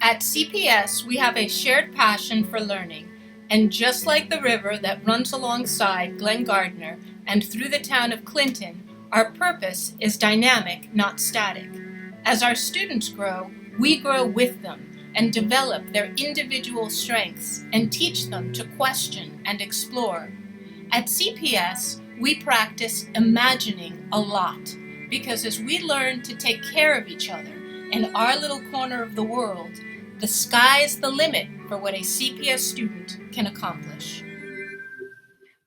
At CPS, we have a shared passion for learning, and just like the river that runs alongside Glen Gardner and through the town of Clinton, our purpose is dynamic, not static. As our students grow, we grow with them and develop their individual strengths and teach them to question and explore. At CPS, we practice imagining a lot because as we learn to take care of each other in our little corner of the world, the sky's the limit for what a CPS student can accomplish.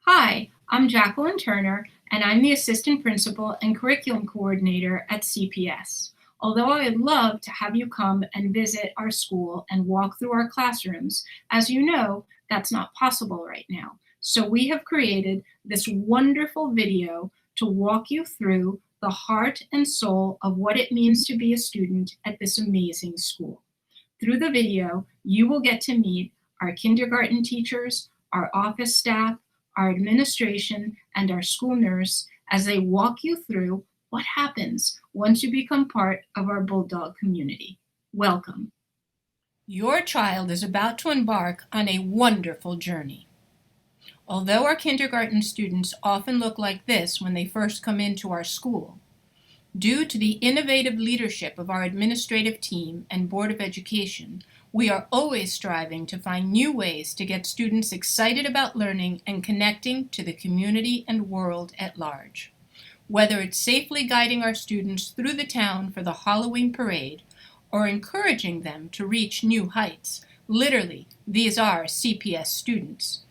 Hi, I'm Jacqueline Turner, and I'm the Assistant Principal and Curriculum Coordinator at CPS. Although I would love to have you come and visit our school and walk through our classrooms, as you know, that's not possible right now. So we have created this wonderful video to walk you through the heart and soul of what it means to be a student at this amazing school. Through the video, you will get to meet our kindergarten teachers, our office staff, our administration, and our school nurse as they walk you through what happens once you become part of our Bulldog community. Welcome. Your child is about to embark on a wonderful journey. Although our kindergarten students often look like this when they first come into our school, due to the innovative leadership of our administrative team and Board of Education, we are always striving to find new ways to get students excited about learning and connecting to the community and world at large. Whether it's safely guiding our students through the town for the Halloween parade or encouraging them to reach new heights, literally, these are CPS students.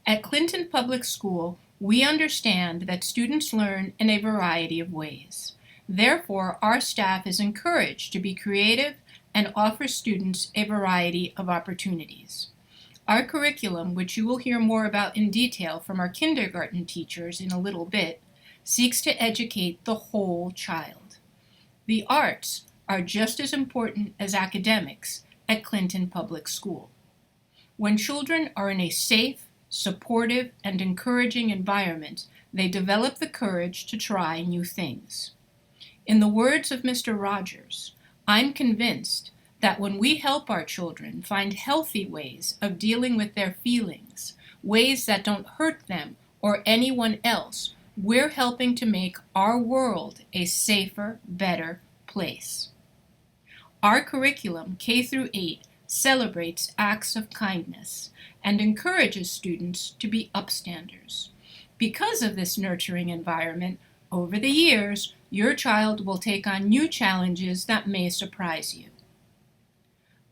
At Clinton Public School, we understand that students learn in a variety of ways. Therefore, our staff is encouraged to be creative and offer students a variety of opportunities. Our curriculum, which you will hear more about in detail from our kindergarten teachers in a little bit, seeks to educate the whole child. The arts are just as important as academics at Clinton Public School. When children are in a safe, supportive, and encouraging environment, they develop the courage to try new things. In the words of Mr. Rogers, I'm convinced that when we help our children find healthy ways of dealing with their feelings, ways that don't hurt them or anyone else, we're helping to make our world a safer, better place. Our curriculum, K through 8, celebrates acts of kindness and encourages students to be upstanders. Because of this nurturing environment, over the years, your child will take on new challenges that may surprise you.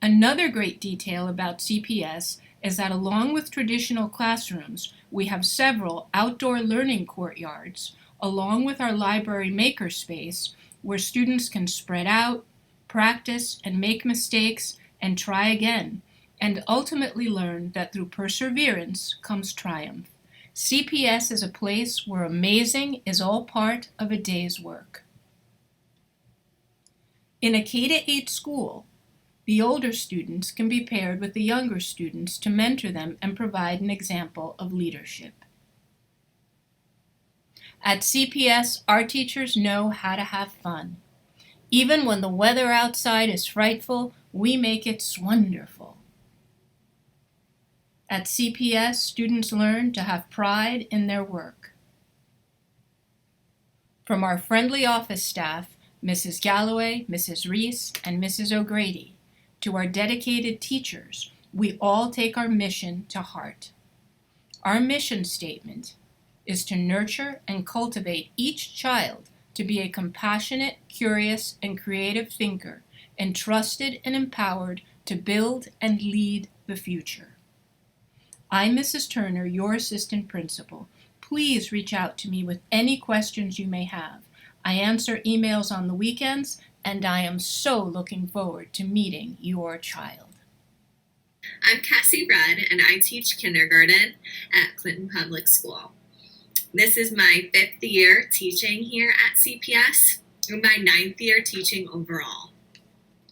Another great detail about CPS is that along with traditional classrooms, we have several outdoor learning courtyards, along with our library makerspace, where students can spread out, practice, and make mistakes, and try again, and ultimately learn that through perseverance comes triumph. CPS is a place where amazing is all part of a day's work. In a K-8 school, the older students can be paired with the younger students to mentor them and provide an example of leadership. At CPS, our teachers know how to have fun. Even when the weather outside is frightful, we make it wonderful. At CPS, students learn to have pride in their work. From our friendly office staff, Mrs. Galloway, Mrs. Reis, and Mrs. O'Grady, to our dedicated teachers, we all take our mission to heart. Our mission statement is to nurture and cultivate each child to be a compassionate, curious, and creative thinker, entrusted and empowered to build and lead the future. I'm Mrs. Turner, your assistant principal. Please reach out to me with any questions you may have. I answer emails on the weekends, and I am so looking forward to meeting your child. I'm Cassie Rudd, and I teach kindergarten at Clinton Public School. This is my 5th year teaching here at CPS, and my 9th year teaching overall.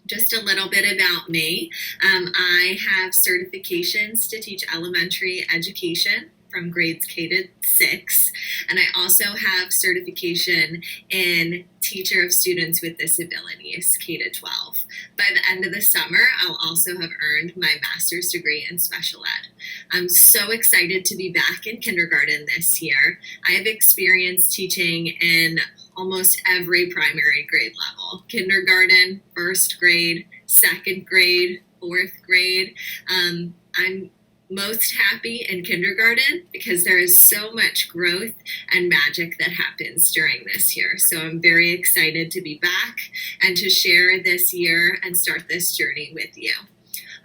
Just a little bit about me. I have certifications to teach elementary education from grades K to 6, and I also have certification in teacher of students with disabilities, K to 12. By the end of the summer, I'll also have earned my master's degree in special ed. I'm so excited to be back in kindergarten this year. I have experience teaching in almost every primary grade level: kindergarten, first grade, second grade, fourth grade. I'm most happy in kindergarten because there is so much growth and magic that happens during this year. So I'm very excited to be back and to share this year and start this journey with you.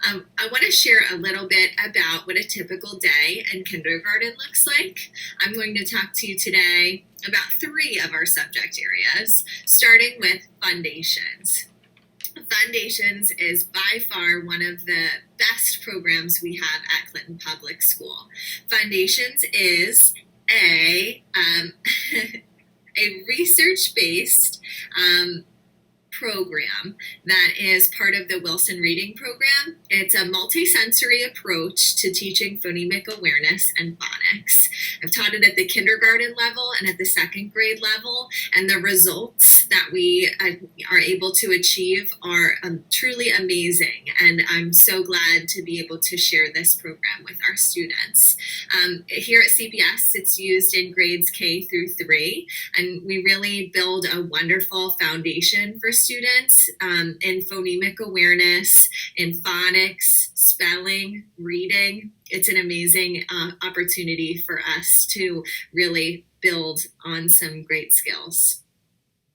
I want to share a little bit about what a typical day in kindergarten looks like. I'm going to talk to you today about 3 of our subject areas, starting with foundations. Foundations is by far one of the best programs we have at Clinton Public School. Foundations is a research-based program that is part of the Wilson Reading Program. It's a multisensory approach to teaching phonemic awareness and phonics. I've taught it at the kindergarten level and at the second grade level, and the results that we are able to achieve are truly amazing, and I'm so glad to be able to share this program with our students. Here at CPS, it's used in grades K through 3, and we really build a wonderful foundation for students in phonemic awareness, in phonics, spelling, reading. It's an amazing opportunity for us to really build on some great skills.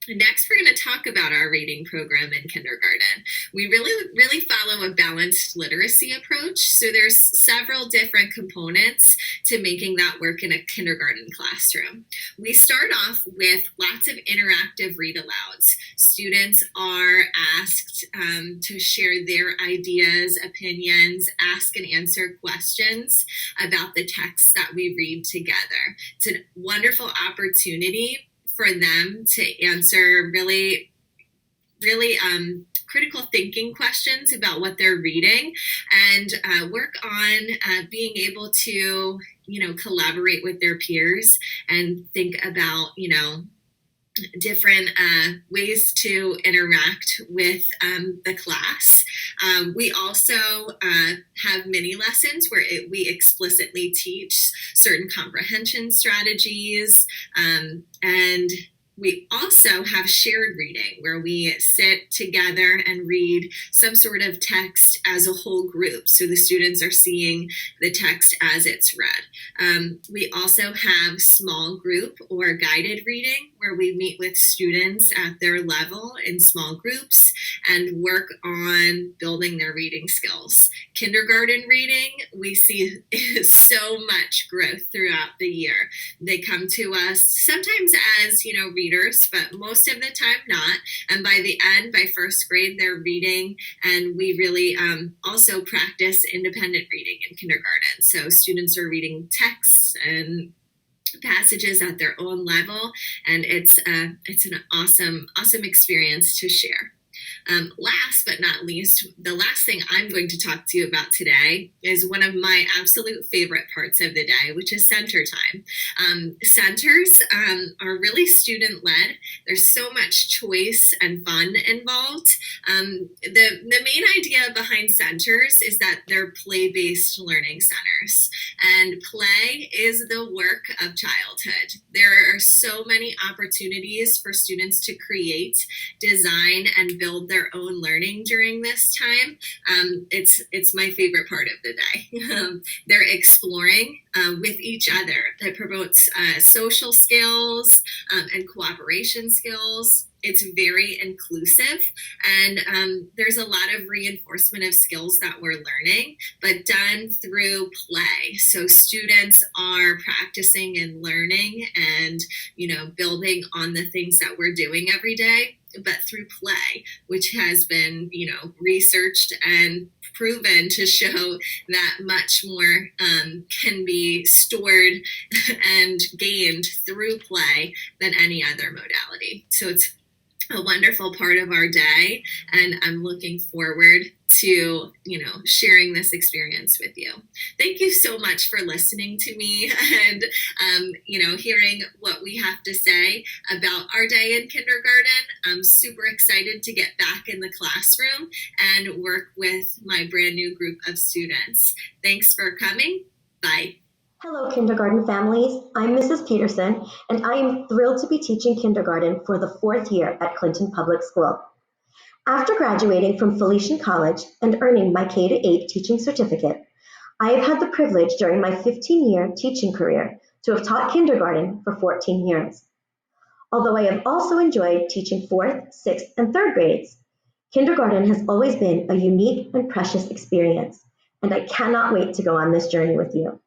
Next, we're going to talk about our reading program in kindergarten. We really follow a balanced literacy approach. So there's several different components to making that work in a kindergarten classroom. We start off with lots of interactive read-alouds. Students are asked to share their ideas, opinions, ask and answer questions about the text that we read together. It's a wonderful opportunity for them to answer really critical thinking questions about what they're reading, and work on being able to, collaborate with their peers and think about, different ways to interact with the class. We also have mini lessons where we explicitly teach certain comprehension strategies, and we also have shared reading where we sit together and read some sort of text as a whole group. So the students are seeing the text as it's read. We also have small group or guided reading where we meet with students at their level in small groups and work on building their reading skills. Kindergarten reading, we see so much growth throughout the year. They come to us sometimes as, readers, but most of the time not. And by the end, by first grade, they're reading, and we really also practice independent reading in kindergarten. So students are reading texts and passages at their own level, and it's an awesome experience to share. Last but not least, the last thing I'm going to talk to you about today is one of my absolute favorite parts of the day, which is center time. Centers are really student-led. There's so much choice and fun involved. The main idea behind centers is that they're play-based learning centers, and play is the work of childhood. There are so many opportunities for students to create, design, and build their own learning during this time. It's my favorite part of the day. They're exploring with each other. That promotes social skills and cooperation skills. It's very inclusive, and there's a lot of reinforcement of skills that we're learning, but done through play. So students are practicing and learning and, building on the things that we're doing every day, but through play, which has been, researched and proven to show that much more can be stored and gained through play than any other modality. So a wonderful part of our day, and I'm looking forward to sharing this experience with you. Thank you so much for listening to me and hearing what we have to say about our day in kindergarten. I'm super excited to get back in the classroom and work with my brand new group of students. Thanks for coming. Bye. Hello, kindergarten families. I'm Mrs. Peterson, and I am thrilled to be teaching kindergarten for the 4th year at Clinton Public School. After graduating from Felician College and earning my K-8 teaching certificate, I have had the privilege during my 15-year teaching career to have taught kindergarten for 14 years. Although I have also enjoyed teaching 4th, 6th, and 3rd grades, kindergarten has always been a unique and precious experience, and I cannot wait to go on this journey with you.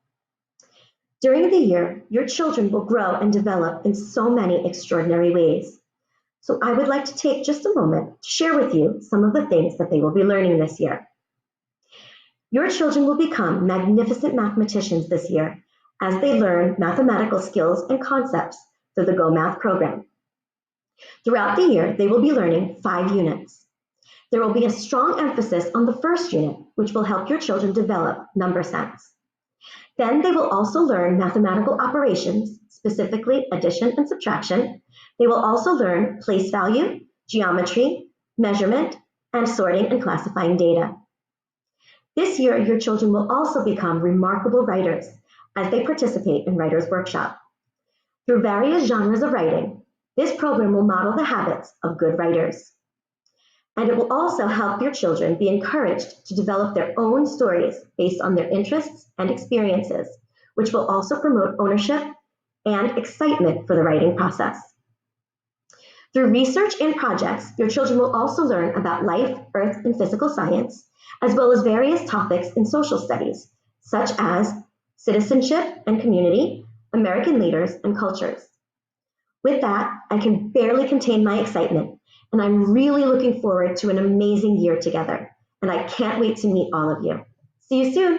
During the year, your children will grow and develop in so many extraordinary ways. So I would like to take just a moment to share with you some of the things that they will be learning this year. Your children will become magnificent mathematicians this year as they learn mathematical skills and concepts through the Go Math program. Throughout the year, they will be learning 5 units. There will be a strong emphasis on the first unit, which will help your children develop number sense. Then they will also learn mathematical operations, specifically addition and subtraction. They will also learn place value, geometry, measurement, and sorting and classifying data. This year, your children will also become remarkable writers as they participate in Writer's Workshop. Through various genres of writing, this program will model the habits of good writers. And it will also help your children be encouraged to develop their own stories based on their interests and experiences, which will also promote ownership and excitement for the writing process. Through research and projects, your children will also learn about life, earth, and physical science, as well as various topics in social studies, such as citizenship and community, American leaders, and cultures. With that, I can barely contain my excitement, and I'm really looking forward to an amazing year together, and I can't wait to meet all of you. See you soon.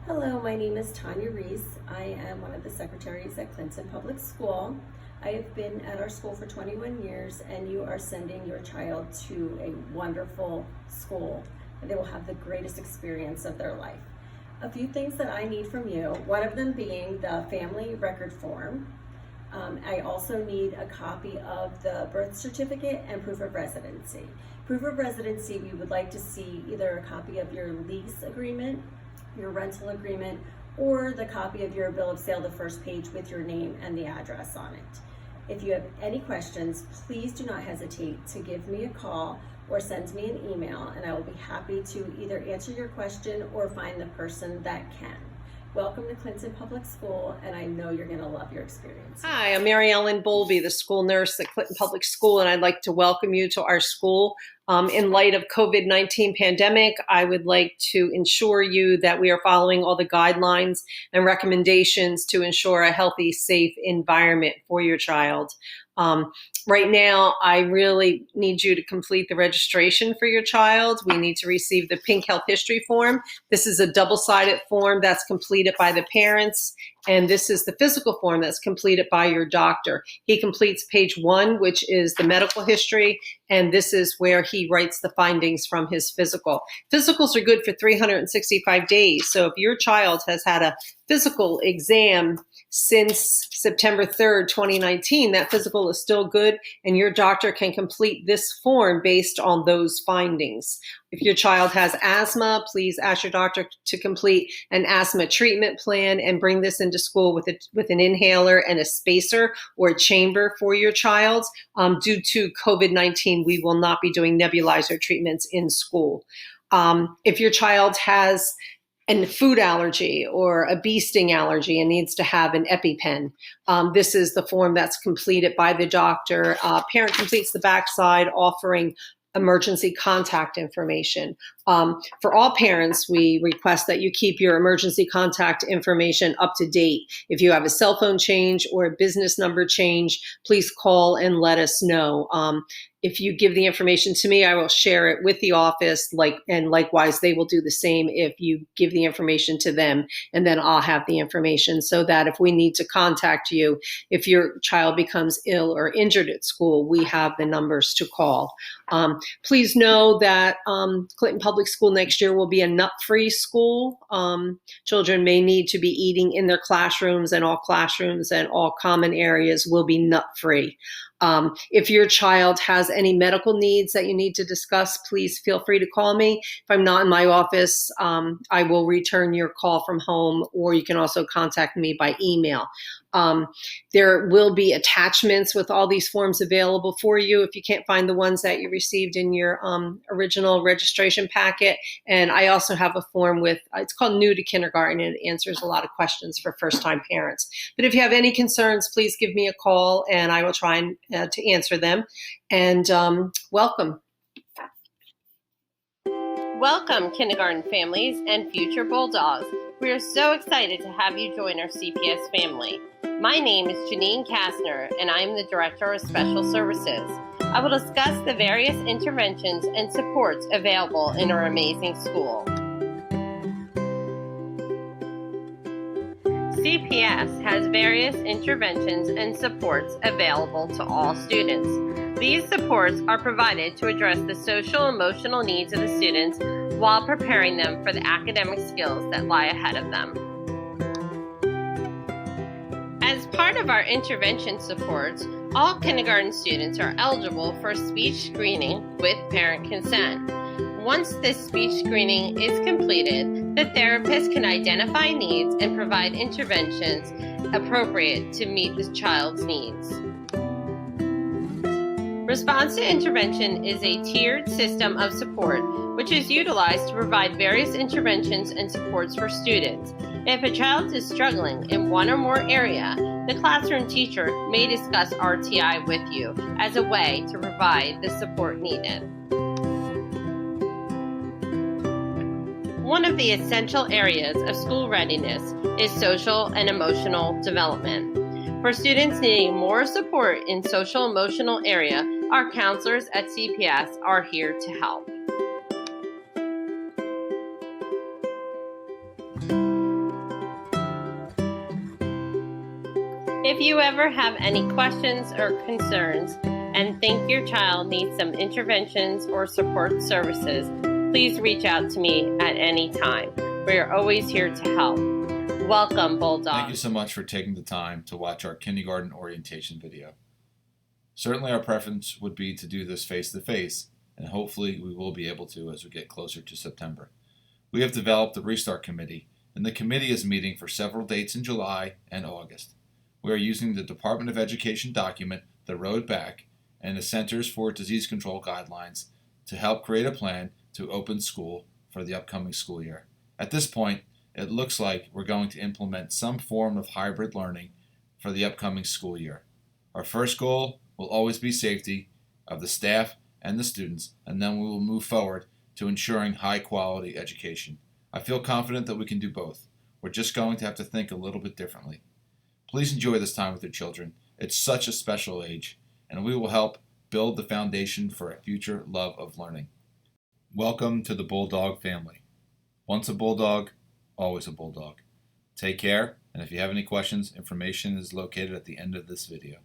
Hello, my name is Tanya Reis. I am one of the secretaries at Clinton Public School. I have been at our school for 21 years, and you are sending your child to a wonderful school. They will have the greatest experience of their life. A few things that I need from you, one of them being the family record form. I also need a copy of the birth certificate and proof of residency. Proof of residency, we would like to see either a copy of your lease agreement, your rental agreement, or the copy of your bill of sale, the first page with your name and the address on it. If you have any questions, please do not hesitate to give me a call or send me an email, and I will be happy to either answer your question or find the person that can. Welcome to Clinton Public School, and I know you're going to love your experience. Hi, I'm Mary Ellen Bowlby, the school nurse at Clinton Public School, and I'd like to welcome you to our school. In light of COVID-19 pandemic, I would like to ensure you that we are following all the guidelines and recommendations to ensure a healthy, safe environment for your child. Right now, I really need you to complete the registration for your child. We need to receive the Pink Health History form. This is a double-sided form that's completed by the parents, and this is the physical form that's completed by your doctor. He completes page 1, which is the medical history, and this is where he writes the findings from his physical. Physicals are good for 365 days, so if your child has had a physical exam since September 3rd, 2019, that physical is still good, and your doctor can complete this form based on those findings. If your child has asthma, please ask your doctor to complete an asthma treatment plan and bring this into school with an inhaler and a spacer or a chamber for your child. Due to COVID-19, we will not be doing nebulizer treatments in school. If your child has a food allergy or a bee sting allergy and needs to have an EpiPen, this is the form that's completed by the doctor. Parent completes the backside offering emergency contact information. For all parents, we request that you keep your emergency contact information up to date. If you have a cell phone change or a business number change, please call and let us know. If you give the information to me, I will share it with the office, and likewise, they will do the same if you give the information to them, and then I'll have the information so that if we need to contact you, if your child becomes ill or injured at school, we have the numbers to call. Please know that Clinton Public School next year will be a nut-free school. Children may need to be eating in their classrooms, and all classrooms and all common areas will be nut-free. If your child has any medical needs that you need to discuss, please feel free to call me. If I'm not in my office, I will return your call from home, or you can also contact me by email. There will be attachments with all these forms available for you if you can't find the ones that you received in your original registration packet. And I also have a form with, it's called New to Kindergarten, and it answers a lot of questions for first-time parents. But if you have any concerns, please give me a call, and I will try to answer them. And welcome. Welcome, kindergarten families and future Bulldogs. We are so excited to have you join our CPS family. My name is Janine Kastner, and I am the Director of Special Services. I will discuss the various interventions and supports available in our amazing school. CPS has various interventions and supports available to all students. These supports are provided to address the social and emotional needs of the students while preparing them for the academic skills that lie ahead of them. As part of our intervention supports, all kindergarten students are eligible for speech screening with parent consent. Once this speech screening is completed, the therapist can identify needs and provide interventions appropriate to meet the child's needs. Response to intervention is a tiered system of support which is utilized to provide various interventions and supports for students. If a child is struggling in one or more area, the classroom teacher may discuss RTI with you as a way to provide the support needed. One of the essential areas of school readiness is social and emotional development. For students needing more support in social emotional area, our counselors at CPS are here to help. If you ever have any questions or concerns and think your child needs some interventions or support services, please reach out to me at any time. We are always here to help. Welcome, Bulldogs. Thank you so much for taking the time to watch our kindergarten orientation video. Certainly our preference would be to do this face-to-face, and hopefully we will be able to as we get closer to September. We have developed the Restart Committee, and the committee is meeting for several dates in July and August. We are using the Department of Education document, The Road Back, and the Centers for Disease Control Guidelines to help create a plan to open school for the upcoming school year. At this point, it looks like we're going to implement some form of hybrid learning for the upcoming school year. Our first goal will always be safety of the staff and the students, and then we will move forward to ensuring high-quality education. I feel confident that we can do both. We're just going to have to think a little bit differently. Please enjoy this time with your children. It's such a special age, and we will help build the foundation for a future love of learning. Welcome to the Bulldog family. Once a Bulldog, always a Bulldog. Take care, and if you have any questions, information is located at the end of this video.